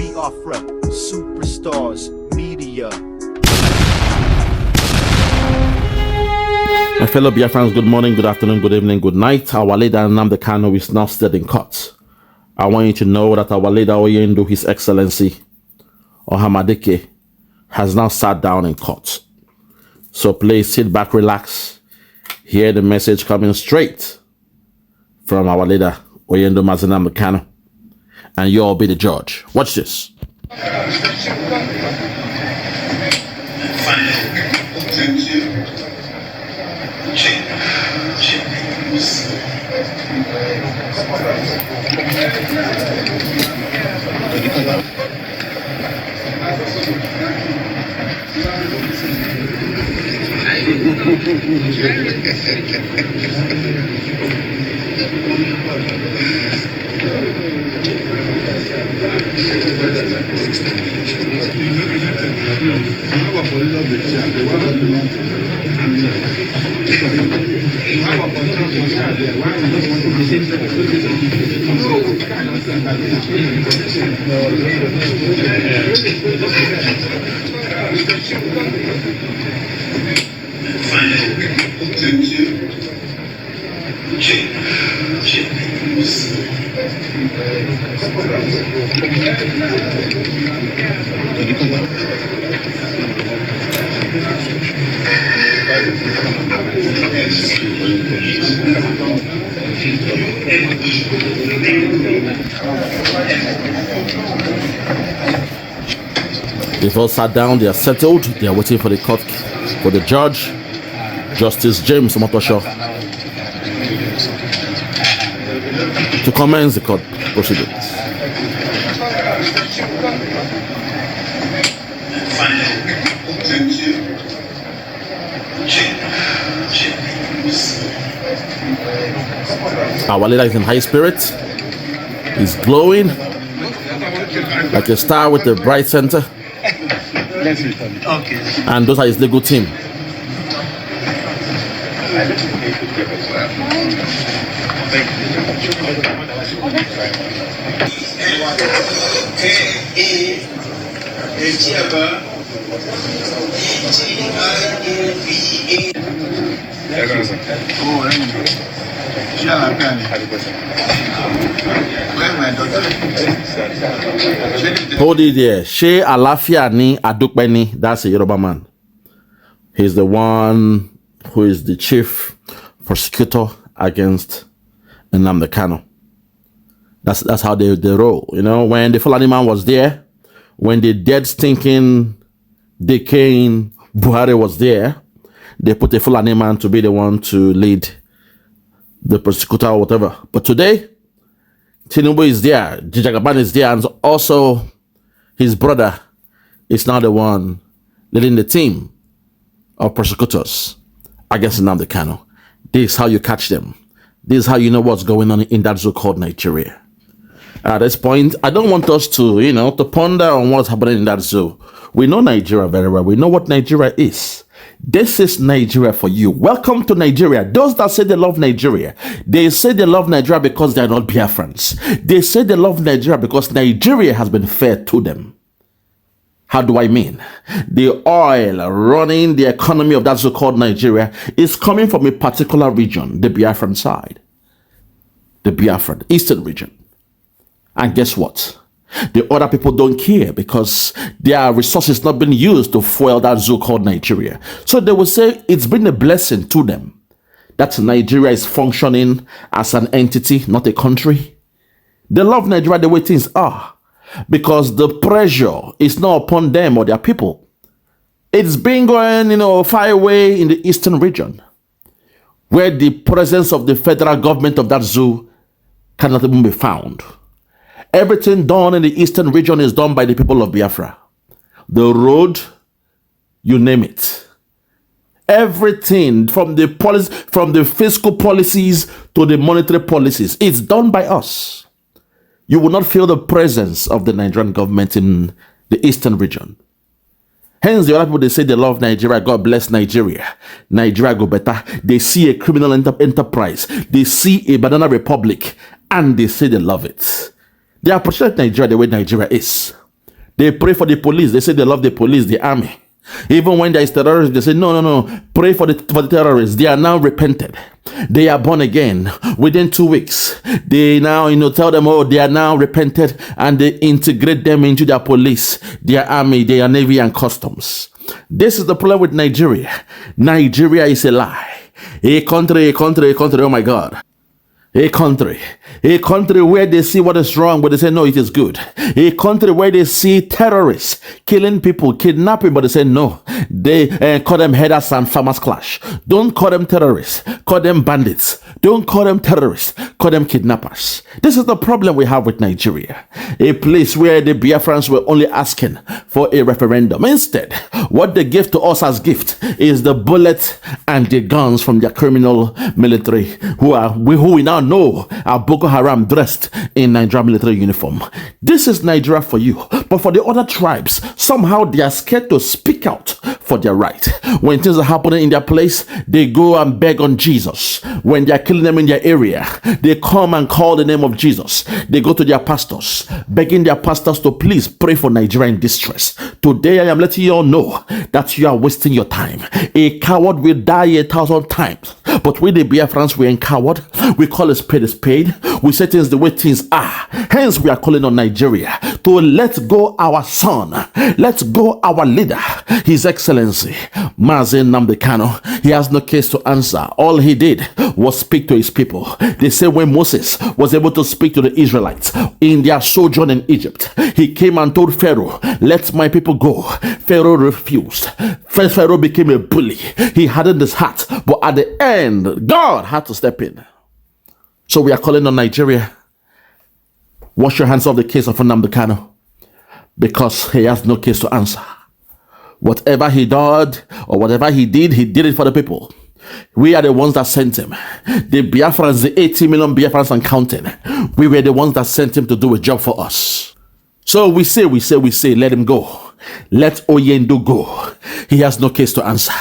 Biafra, superstars, media. My fellow Biafrans, good morning, good afternoon, good evening, good night. Our leader Nnamdi Kanu is now still in court. I want you to know that our leader Oyendu, His Excellency Ohamadike, has now sat down in court. So please sit back, relax, hear the message coming straight from our leader Oyendu Mazi Nnamdi Kanu, and you all be the judge. Watch this. They've all sat down, they are settled, they are waiting for the court, for the judge, Justice James Motosho, to commence the court proceedings. Our leader is in high spirits, he's glowing like a star with a bright center. And those are his legal team. Hold it there. She Alafia ni Adukbeni. That's a Yoruba man. He's the one who is the chief prosecutor against Nnamdi Kanu. That's how they roll. You know, when the Fulani man was there, when the dead, stinking, decaying Buhari was there, they put a Fulani man to be the one to lead the prosecutor or whatever. But today, Tinubu is there, Jijagaban is there, and also his brother is now the one leading the team of prosecutors against Nnamdi Kanu. This is how you catch them. This is how you know what's going on in that zoo called Nigeria. At this point, I don't want us to, to ponder on what's happening in that zoo. We know Nigeria very well. We know what Nigeria is. This is Nigeria for you. Welcome to Nigeria. Those that say they love Nigeria, they say they love Nigeria because they are not Biafrans. They say they love Nigeria because Nigeria has been fair to them. How do I mean? The oil running the economy of that so-called Nigeria is coming from a particular region, the Biafran side. The Biafran, eastern region. And guess what? The other people don't care because their resources not being used to fuel that zoo called Nigeria. So they will say it's been a blessing to them that Nigeria is functioning as an entity, not a country. They love Nigeria the way things are because the pressure is not upon them or their people. It's been going, far away in the eastern region where the presence of the federal government of that zoo cannot even be found. Everything done in the eastern region is done by the people of Biafra. The road, you name it. Everything from the policy, from the fiscal policies to the monetary policies, it's done by us. You will not feel the presence of the Nigerian government in the eastern region. Hence, the other people, they say they love Nigeria. God bless Nigeria. Nigeria go better. They see a criminal enterprise. They see a banana republic. And they say they love it. They appreciate Nigeria the way Nigeria is. They pray for the police. They say they love the police, the army. Even when there is terrorism, they say, no, pray for the terrorists. They are now repented. They are born again. Within 2 weeks, they now, tell them, oh, they are now repented, and they integrate them into their police, their army, their navy and customs. This is the problem with Nigeria. Nigeria is a lie. A country, oh my God. A country where they see what is wrong, but they say, no, it is good. A country where they see terrorists killing people, kidnapping, but they say, no. They call them headers and farmers clash. Don't call them terrorists. Call them bandits. Don't call them terrorists. Call them kidnappers. This is the problem we have with Nigeria. A place where the Biafrans were only asking for a referendum. Instead, what they give to us as gift is the bullets and the guns from their criminal military who we now know are Boko Haram dressed in Nigerian military uniform. This is Nigeria for you. But for the other tribes, somehow they are scared to speak out for their right. When things are happening in their place, they go and beg on Jesus. When they are killing them in their area, they come and call the name of Jesus. They go to their pastors, begging their pastors to please pray for Nigeria in distress. Today I am letting you all know that you are wasting your time. A coward will die 1,000 times. But we the Biafrans, we ain't coward. We call a spade a spade. We say things the way things are. Hence we are calling on Nigeria to let go our son. Let go our leader, His Excellency Mazi Nnamdi Kanu. He has no case to answer. All he did was speak to his people. They say when Moses was able to speak to the Israelites in their sojourn in Egypt, he came and told Pharaoh, let my people go. Pharaoh refused. Pharaoh became a bully. He hardened his heart, but at the end, God had to step in. So we are calling on Nigeria. Wash your hands off the case of Nnamdi Kanu, because he has no case to answer. Whatever he did or whatever he did it for the people. We are the ones that sent him. The Biafrans, the 80 million Biafrans and counting. We were the ones that sent him to do a job for us. So we say, let him go. Let Oyendo go. He has no case to answer.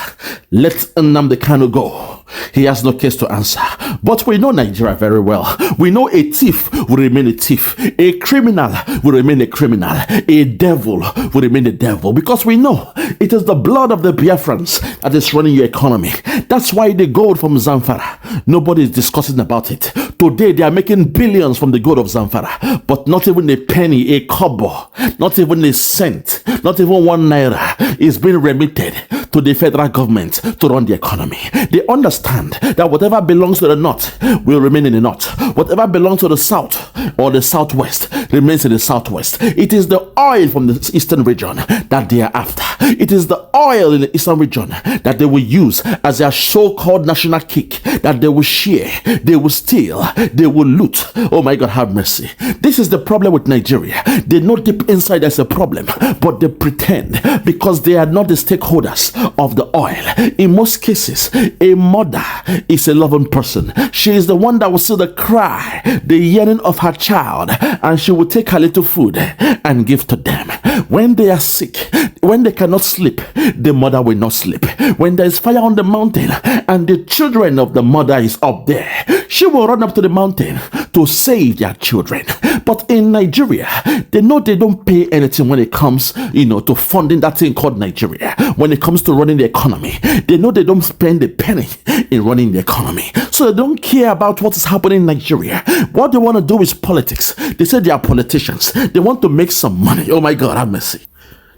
Let Nnamdi Kanu go. He has no case to answer. But we know Nigeria very well. We know a thief will remain a thief. A criminal will remain a criminal. A devil will remain a devil. Because we know it is the blood of the Biafrans that is running your economy. That's why the gold from Zamfara, nobody is discussing about it. Today they are making billions from the gold of Zamfara. But not even a penny, a kobo, not even a cent, not even 1 naira is being remitted to the federal government to run the economy. They understand that whatever belongs to the north will remain in the north. Whatever belongs to the south or the southwest remains in the southwest. It is the oil from the eastern region that they are after. It is the oil in the eastern region that they will use as their so-called national cake, that they will share, they will steal, they will loot. Oh my God, have mercy. This is the problem with Nigeria. They know deep inside there's a problem, but they pretend because they are not the stakeholders of the oil. In most cases, a mother is a loving person. She is the one that will see the cry, the yearning of her child, and she will take her little food and give to them. When they are sick, when they cannot sleep, the mother will not sleep. When there is fire on the mountain and the children of the mother is up there, she will run up to the mountain to save their children. But in Nigeria, they know they don't pay anything when it comes, to funding that thing called Nigeria. When it comes to running the economy, they know they don't spend a penny in running the economy. So they don't care about what is happening in Nigeria. What they want to do is politics. They say they are politicians. They want to make some money. Oh my God, have mercy.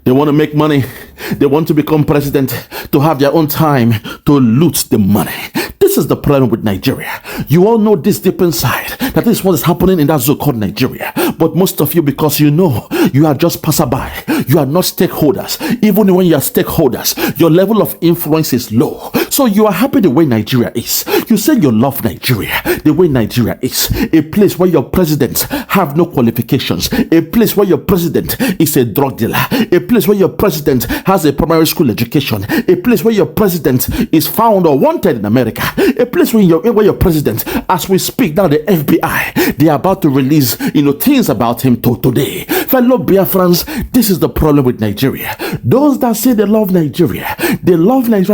They want to make money. They want to become president, to have their own time to loot the money. This is the problem with Nigeria. You all know this deep inside, that is what is happening in that zone called Nigeria. But most of you, because you know you are just passerby, you are not stakeholders. Even when you are stakeholders, your level of influence is low. So you are happy the way Nigeria is. You say you love Nigeria the way Nigeria is. A place where your president have no qualifications. A place where your president is a drug dealer. A place where your president has a primary school education. A place where your president is found or wanted in America. A place where your president, as we speak now, the FBI, they are about to release things about him today. Fellow Biafrans, this is the problem with Nigeria. Those that say they love Nigeria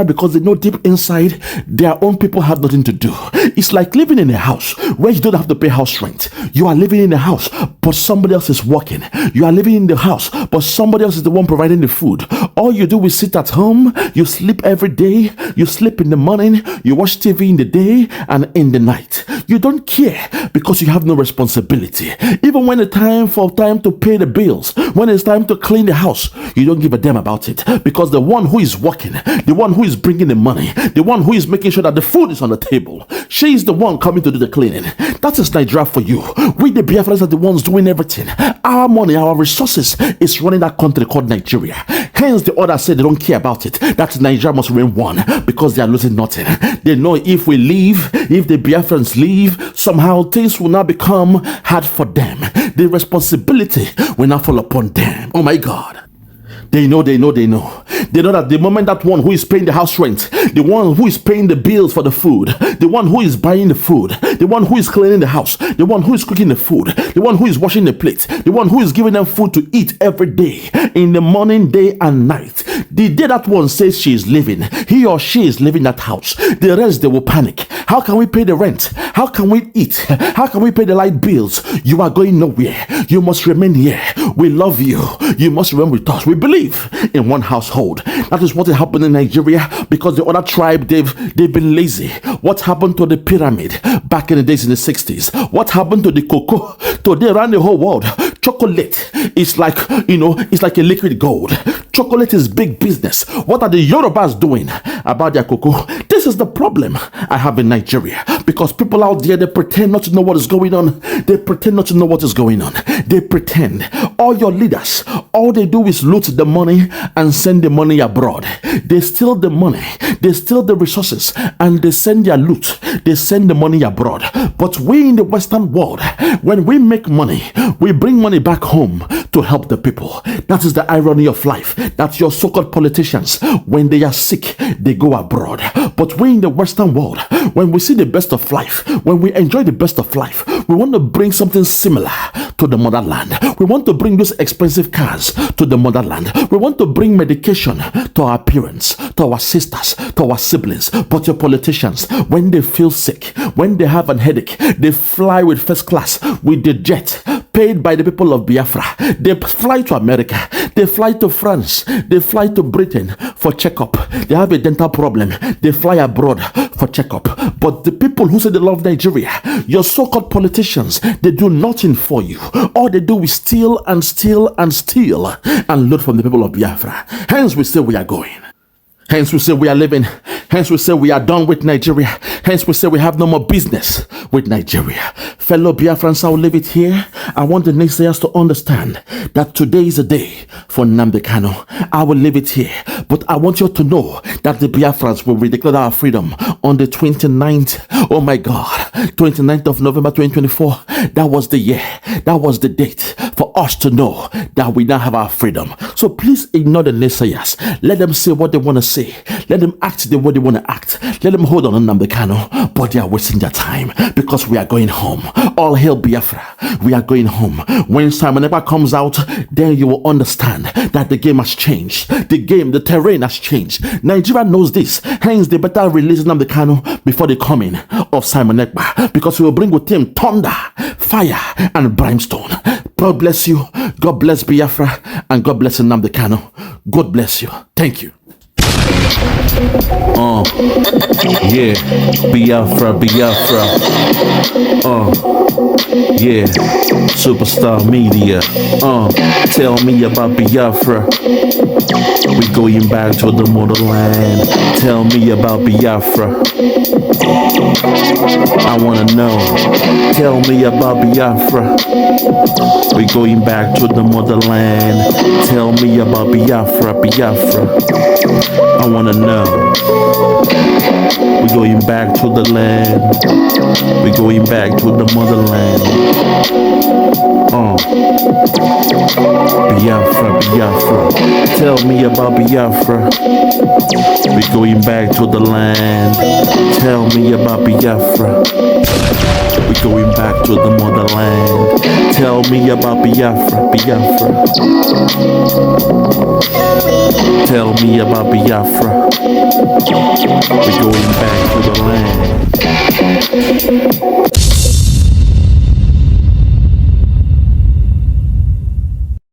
because they know deep inside their own people have nothing to do. It's like living in a house where you don't have to pay house rent. You are living in a house, but somebody else is working. You are living in the house, but somebody else is the one providing the food. All you do is sit at home, you sleep every day, you sleep in the morning, you watch TV in the day and in the night. You don't care because you have no responsibility. Even when it's time to pay the bills, when it's time to clean the house, you don't give a damn about it, because the one who is working, the one who is bringing the money, the one who is making sure that the food is on the table, she is the one coming to do the cleaning. That is Nigeria for you. We the Biafrans are the ones doing everything. Our money, our resources is running that country called Nigeria. Hence the others say they don't care about it. That Nigeria must remain one because they are losing nothing. They know if we leave, if the Biafrans leave, somehow things will now become hard for them. The responsibility will now fall upon them. Oh my God. They know. They know that the moment that one who is paying the house rent, the one who is paying the bills for the food, the one who is buying the food, the one who is cleaning the house, the one who is cooking the food, the one who is washing the plate, the one who is giving them food to eat every day, in the morning, day and night. The day that one says she is leaving, he or she is leaving that house, the rest they will panic. How can we pay the rent? How can we eat? How can we pay the light bills? You are going nowhere. You must remain here. We love you. You must remain with us. We believe in one household. That is what happened in Nigeria, because the other tribe, they've been lazy. What happened to the pyramid back in the days in the 60s? What happened to the cocoa? Today around the whole world, chocolate is like, it's like a liquid gold. Chocolate is big business. What are the Yorubas doing about their cocoa? This is the problem I have in Nigeria, because people out there, they pretend not to know what is going on. They pretend not to know what is going on. They pretend. All your leaders, all they do is loot the money and send the money abroad. They steal the money, they steal the resources, and they send their loot. They send the money abroad. But we in the Western world, when we make money, we bring money back home to help the people. That is the irony of life. That your so-called politicians, when they are sick, they go abroad. But we in the Western world, when we see the best of life, when we enjoy the best of life, we want to bring something similar to the motherland. We want to bring those expensive cars to the motherland. We want to bring medication to our parents, to our sisters, to our siblings. But your politicians, when they feel sick, when they have a headache, they fly with first class, with the jet paid by the people of Biafra. They fly to America, they fly to France, they fly to Britain for checkup. They have a dental problem, they fly abroad for checkup. But the people who say they love Nigeria, your so-called politicians, they do nothing for you. All they do is steal and steal and steal and loot from the people of Biafra. Hence we say we are going. Hence we say we are living. Hence we say we are done with Nigeria. Hence we say we have no more business with Nigeria. Fellow Biafrans, I will leave it here. I want the naysayers to understand that today is a day for Nnamdi Kanu. I will leave it here. But I want you to know that the Biafrans will redeclare our freedom on the 29th. Oh my God. 29th of November 2024. That was the year. That was the date for us to know that we now have our freedom. So please ignore the naysayers. Let them say what they want to say. Let them act the way they want to act. Let them hold on to Nnamdi Kanu, but they are wasting their time, because we are going home. All hail Biafra. We are going home. When Simon Ekpa comes out, then you will understand that the game has changed. The terrain has changed. Nigeria knows this. Hence, they better release Nnamdi Kanu before the coming of Simon Ekpa, because he will bring with him thunder, fire, and brimstone. God bless you. God bless Biafra, and God bless Nnamdi Kanu. God bless you. Thank you. Yeah, Biafra. Yeah, Superstar Media. Tell me about Biafra. We going back to the motherland. Tell me about Biafra. I wanna know. Tell me about Biafra. We going back to the motherland. Tell me about Biafra. I wanna know. We're going back to the land. We're going back to the motherland. Biafra. Tell me about Biafra. We're going back to the land. Tell me about Biafra. We're going back to the motherland. Tell me about Biafra, Biafra. Tell me about Biafra. We're going back to the land.